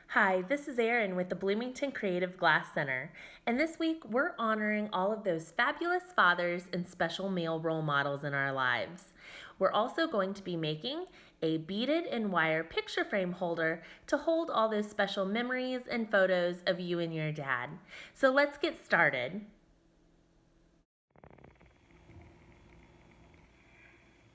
Hi, this is Erin with the Bloomington Creative Glass Center, and this week we're honoring all of those fabulous fathers and special male role models in our lives. We're also going to be making a beaded and wire picture frame holder to hold all those special memories and photos of you and your dad. So let's get started.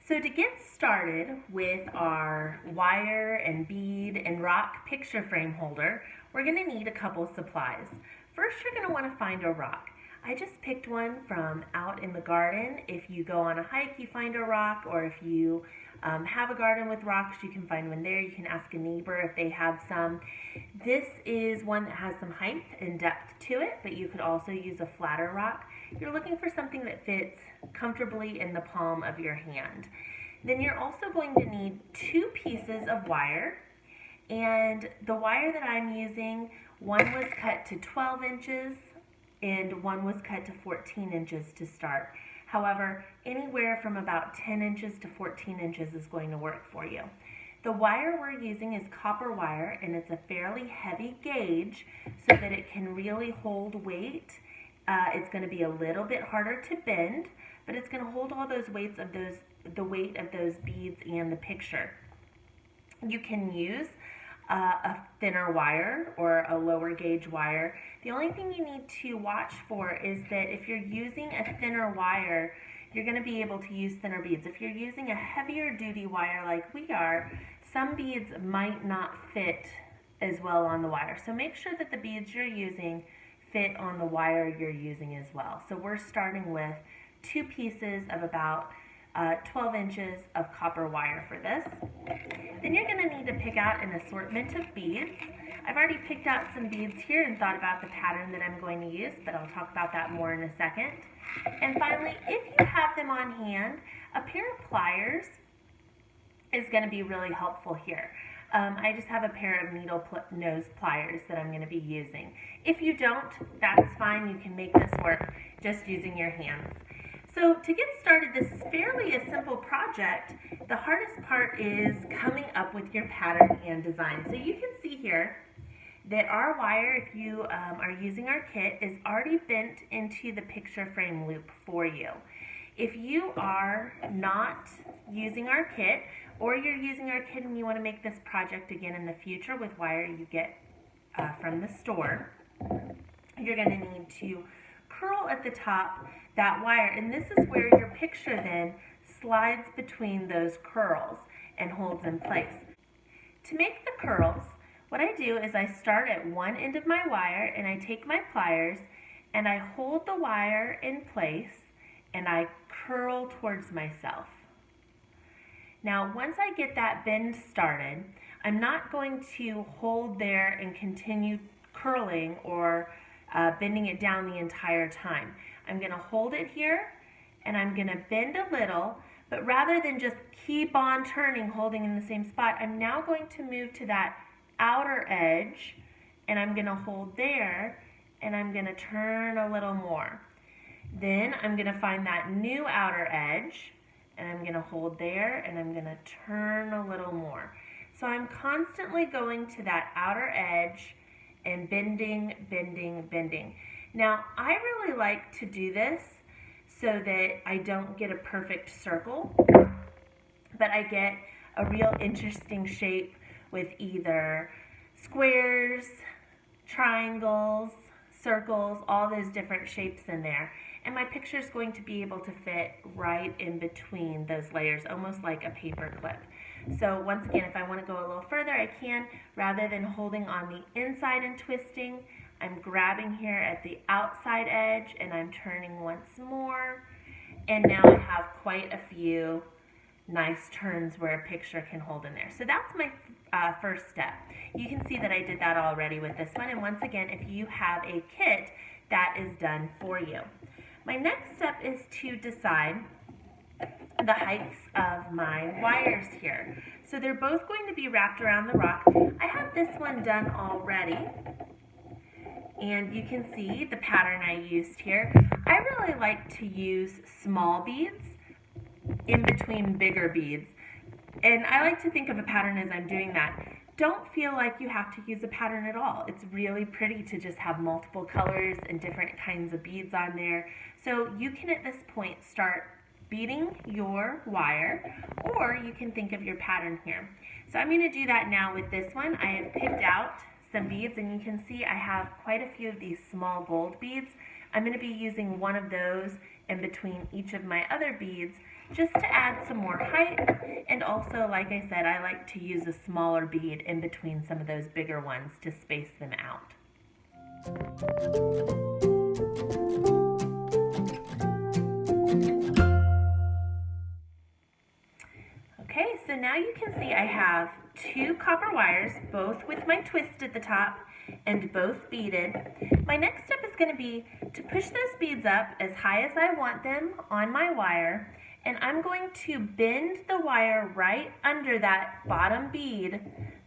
So to get started with our wire and bead and rock picture frame holder, we're going to need a couple supplies. First, you're going to want to find a rock. I just picked one from out in the garden. If you go on a hike, you find a rock, or if you have a garden with rocks, you can find one there. You can ask a neighbor if they have some. This is one that has some height and depth to it, but you could also use a flatter rock. You're looking for something that fits comfortably in the palm of your hand. Then you're also going to need 2 pieces of wire, and the wire that I'm using, one was cut to 12 inches and one was cut to 14 inches to start. However, anywhere from about 10 inches to 14 inches is going to work for you. The wire we're using is copper wire, and it's a fairly heavy gauge so that it can really hold weight. It's going to be a little bit harder to bend, but it's going to hold all those weights of the weight of those beads and the picture. You can use a thinner wire or a lower gauge wire. The only thing you need to watch for is that if you're using a thinner wire, you're going to be able to use thinner beads. If you're using a heavier duty wire like we are, some beads might not fit as well on the wire. So make sure that the beads you're using fit on the wire you're using as well. So we're starting with 2 pieces of about 12 inches of copper wire for this. Then you're going to need to pick out an assortment of beads. I've already picked out some beads here and thought about the pattern that I'm going to use, but I'll talk about that more in a second. And finally, if you have them on hand, a pair of pliers is going to be really helpful here. I just have a pair of needle nose pliers that I'm going to be using. If you don't, that's fine. You can make this work just using your hands. So to get started, this is fairly a simple project. The hardest part is coming up with your pattern and design. So you can see here that our wire, if you are using our kit, is already bent into the picture frame loop for you. If you are not using our kit, or you're using our kit and you want to make this project again in the future with wire you get from the store, you're going to need to curl at the top that wire, and this is where your picture then slides between those curls and holds in place. To make the curls, what I do is I start at one end of my wire and I take my pliers and I hold the wire in place and I curl towards myself. Now, once I get that bend started, I'm not going to hold there and continue curling or bending it down the entire time. I'm going to hold it here and I'm going to bend a little, but rather than just keep on turning, holding in the same spot, I'm now going to move to that outer edge and I'm going to hold there and I'm going to turn a little more. Then I'm going to find that new outer edge and I'm going to hold there and I'm going to turn a little more. So I'm constantly going to that outer edge and bending, bending, bending. Now, I really like to do this so that I don't get a perfect circle, but I get a real interesting shape with either squares, triangles, circles, all those different shapes in there. And my picture is going to be able to fit right in between those layers, almost like a paper clip. So once again, if I want to go a little further, I can. Rather than holding on the inside and twisting, I'm grabbing here at the outside edge and I'm turning once more. And now I have quite a few nice turns where a picture can hold in there. So that's my first step. You can see that I did that already with this one. And once again, if you have a kit, that is done for you. My next step is to decide the heights of my wires here. So they're both going to be wrapped around the rock. I have this one done already, and you can see the pattern I used here. I really like to use small beads in between bigger beads. And I like to think of a pattern as I'm doing that. Don't feel like you have to use a pattern at all. It's really pretty to just have multiple colors and different kinds of beads on there. So you can at this point start beading your wire, or you can think of your pattern here. So I'm going to do that now with this one. I have picked out some beads, and you can see I have quite a few of these small gold beads. I'm going to be using one of those in between each of my other beads just to add some more height, and also, like I said, I like to use a smaller bead in between some of those bigger ones to space them out. Okay, so now you can see I have 2 copper wires, both with my twist at the top and both beaded. My next step is going to be to push those beads up as high as I want them on my wire, and I'm going to bend the wire right under that bottom bead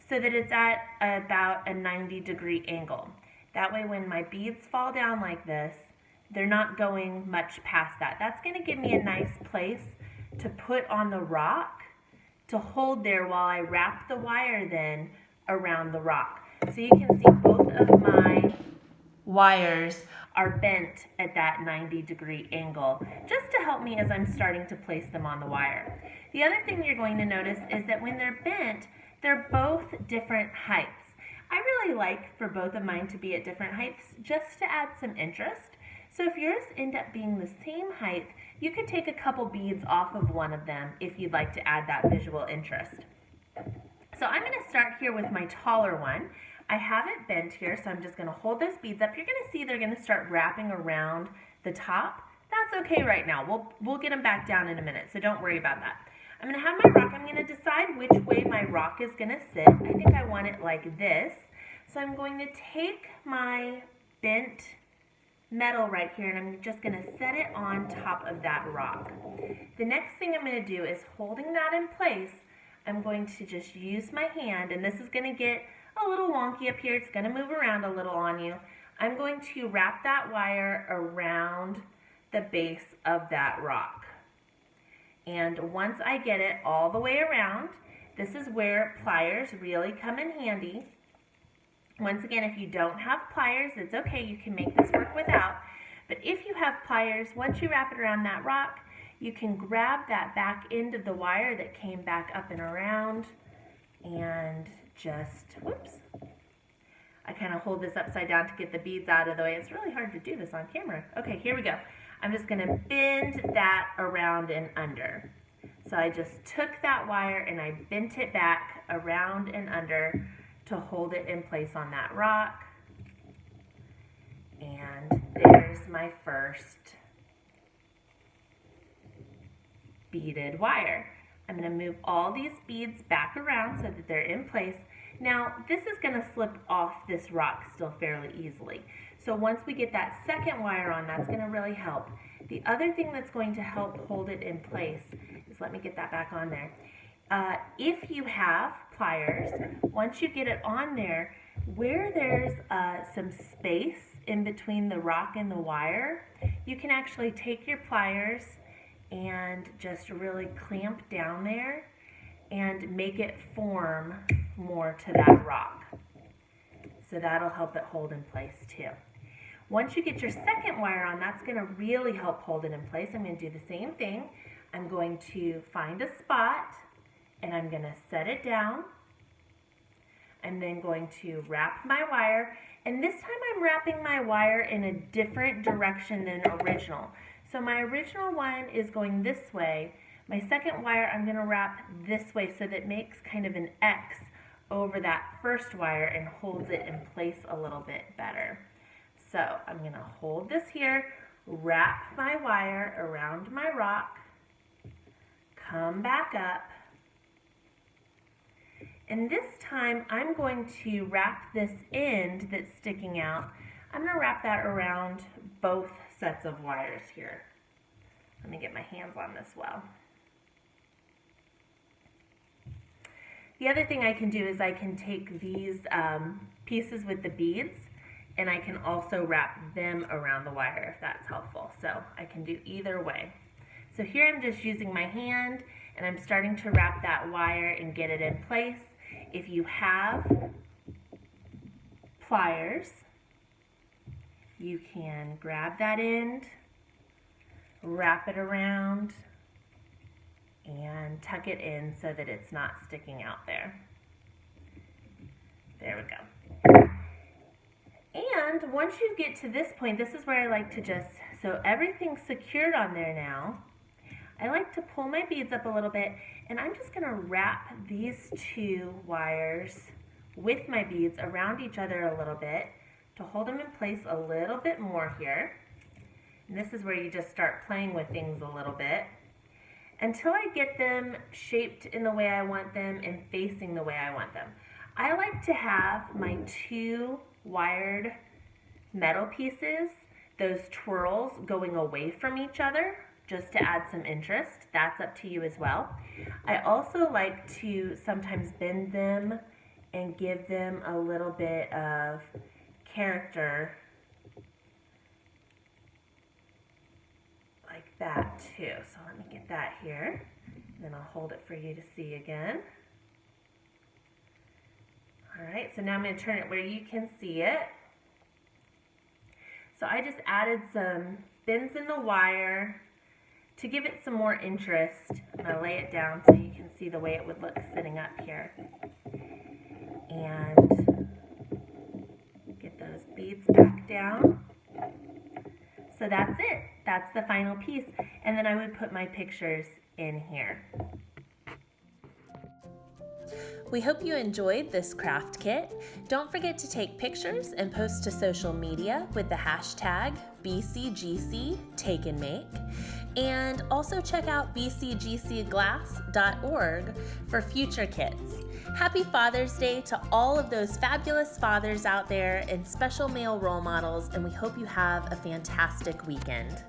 so that it's at about a 90-degree angle. That way when my beads fall down like this, they're not going much past that. That's going to give me a nice place to put on the rock to hold there while I wrap the wire then around the rock. So you can see both of my wires are bent at that 90-degree angle, just to help me as I'm starting to place them on the wire. The other thing you're going to notice is that when they're bent, they're both different heights. I really like for both of mine to be at different heights just to add some interest. So if yours end up being the same height, you could take a couple beads off of one of them if you'd like to add that visual interest. So I'm going to start here with my taller one. I have it bent here, so I'm just going to hold those beads up. You're going to see they're going to start wrapping around the top. That's okay right now. We'll get them back down in a minute, so don't worry about that. I'm going to have my rock. I'm going to decide which way my rock is going to sit. I think I want it like this. So I'm going to take my bent metal right here, and I'm just going to set it on top of that rock. The next thing I'm going to do is, holding that in place, I'm going to just use my hand, and this is going to get a little wonky up here. It's going to move around a little on you. I'm going to wrap that wire around the base of that rock. And once I get it all the way around, this is where pliers really come in handy. Once again, if you don't have pliers, it's okay. You can make this work without. But if you have pliers, once you wrap it around that rock, you can grab that back end of the wire that came back up and around and just, whoops, I kind of hold this upside down to get the beads out of the way. It's really hard to do this on camera. Okay, here we go. I'm just going to bend that around and under. So I just took that wire and I bent it back around and under to hold it in place on that rock. And there's my first beaded wire. I'm going to move all these beads back around so that they're in place. Now, this is going to slip off this rock still fairly easily. So once we get that second wire on, that's going to really help. The other thing that's going to help hold it in place is, let me get that back on there. If you have pliers, once you get it on there, where there's some space in between the rock and the wire, you can actually take your pliers and just really clamp down there and make it form more to that rock. So that'll help it hold in place too. Once you get your second wire on, that's going to really help hold it in place. I'm going to do the same thing. I'm going to find a spot and I'm going to set it down. I'm then going to wrap my wire, and this time I'm wrapping my wire in a different direction than original. So my original one is going this way. My second wire I'm going to wrap this way so that it makes kind of an X over that first wire and holds it in place a little bit better. So I'm going to hold this here, wrap my wire around my rock, come back up, and this time I'm going to wrap this end that's sticking out. I'm going to wrap that around both sets of wires here. Let me get my hands on this well. The other thing I can do is I can take these pieces with the beads and I can also wrap them around the wire if that's helpful. So I can do either way. So here I'm just using my hand and I'm starting to wrap that wire and get it in place. If you have pliers, you can grab that end, wrap it around, and tuck it in so that it's not sticking out there. There we go. And once you get to this point, this is where I like to just, so everything's secured on there now, I like to pull my beads up a little bit, and I'm just gonna wrap these two wires with my beads around each other a little bit to hold them in place a little bit more here. And this is where you just start playing with things a little bit until I get them shaped in the way I want them and facing the way I want them. I like to have my two wired metal pieces, those twirls, going away from each other just to add some interest. That's up to you as well. I also like to sometimes bend them and give them a little bit of character like that too. So let me get that here, and then I'll hold it for you to see again. All right, so now I'm going to turn it where you can see it. So I just added some bends in the wire to give it some more interest. I'm going to lay it down so you can see the way it would look sitting up here. And get those beads back down. So that's it. That's the final piece. And then I would put my pictures in here. We hope you enjoyed this craft kit. Don't forget to take pictures and post to social media with the hashtag BCGCTakeandMake. And also check out bcgcglass.org for future kits. Happy Father's Day to all of those fabulous fathers out there and special male role models, and we hope you have a fantastic weekend.